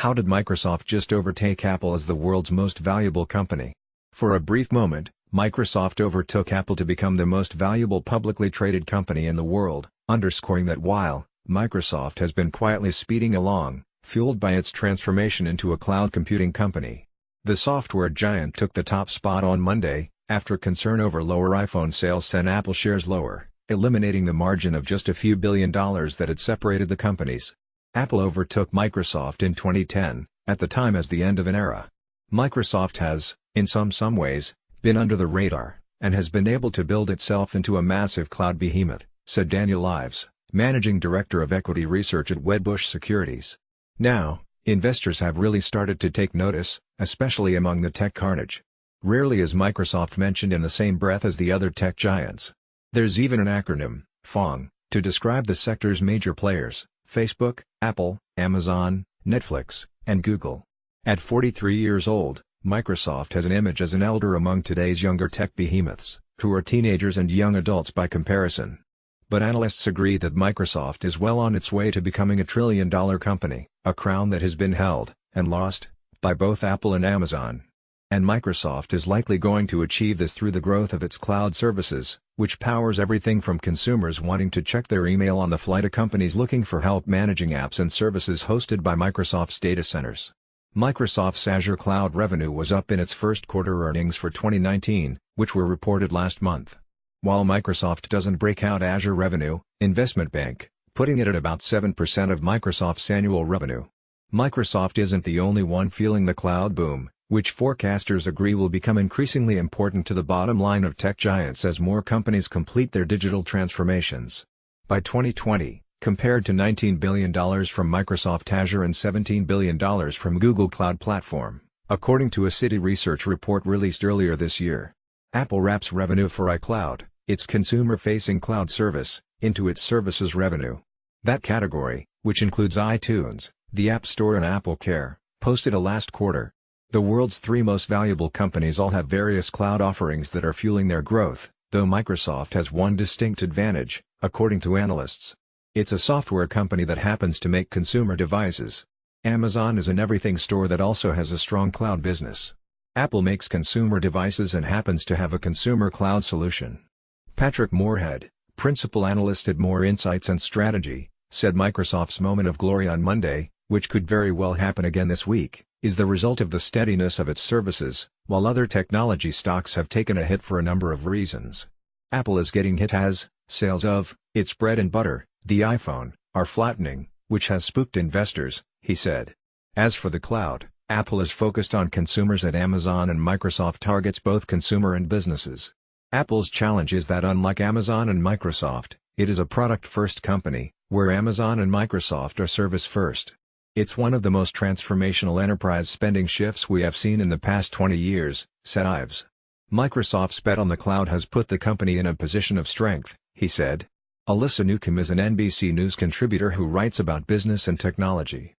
How did Microsoft just overtake Apple as the world's most valuable company? For a brief moment, Microsoft overtook Apple to become the most valuable publicly traded company in the world, underscoring that while Microsoft has been quietly speeding along, fueled by its transformation into a cloud computing company. The software giant took the top spot on Monday, after concern over lower iPhone sales sent Apple shares lower, eliminating the margin of just a few $1 billion that had separated the companies. Apple overtook Microsoft in 2010, at the time as the end of an era. Microsoft has, in some ways, been under the radar, and has been able to build itself into a massive cloud behemoth, said Daniel Ives, managing director of equity research at Wedbush Securities. Now, investors have really started to take notice, especially among the tech carnage. Rarely is Microsoft mentioned in the same breath as the other tech giants. There's even an acronym, FONG, to describe the sector's major players: Facebook, Apple, Amazon, Netflix, and Google. At 43 years old, Microsoft has an image as an elder among today's younger tech behemoths, who are teenagers and young adults by comparison. But analysts agree that Microsoft is well on its way to becoming a trillion-dollar company, a crown that has been held, and lost, by both Apple and Amazon. And Microsoft is likely going to achieve this through the growth of its cloud services, which powers everything from consumers wanting to check their email on the fly to companies looking for help managing apps and services hosted by Microsoft's data centers. Microsoft's Azure cloud revenue was up in its first quarter earnings for 2019, which were reported last month. While Microsoft doesn't break out Azure revenue, Investment Bank, putting it at about 7% of Microsoft's annual revenue. Microsoft isn't the only one feeling the cloud boom, which forecasters agree will become increasingly important to the bottom line of tech giants as more companies complete their digital transformations. By 2020, compared to $19 billion from Microsoft Azure and $17 billion from Google Cloud Platform, according to a Citi research report released earlier this year. Apple wraps revenue for iCloud, its consumer-facing cloud service, into its services revenue. That category, which includes iTunes, the App Store and AppleCare, posted a last quarter. The world's three most valuable companies all have various cloud offerings that are fueling their growth, though Microsoft has one distinct advantage, according to analysts. It's a software company that happens to make consumer devices. Amazon is an everything store that also has a strong cloud business. Apple makes consumer devices and happens to have a consumer cloud solution. Patrick Moorhead, principal analyst at More Insights and Strategy, said Microsoft's moment of glory on Monday, which could very well happen again this week, is the result of the steadiness of its services, while other technology stocks have taken a hit for a number of reasons. Apple is getting hit as sales of its bread and butter, the iPhone, are flattening, which has spooked investors, he said. As for the cloud, Apple is focused on consumers at Amazon and Microsoft targets both consumer and businesses. Apple's challenge is that unlike Amazon and Microsoft, it is a product-first company, where Amazon and Microsoft are service-first. It's one of the most transformational enterprise spending shifts we have seen in the past 20 years, said Ives. Microsoft's bet on the cloud has put the company in a position of strength, he said. Alyssa Newcomb is an NBC News contributor who writes about business and technology.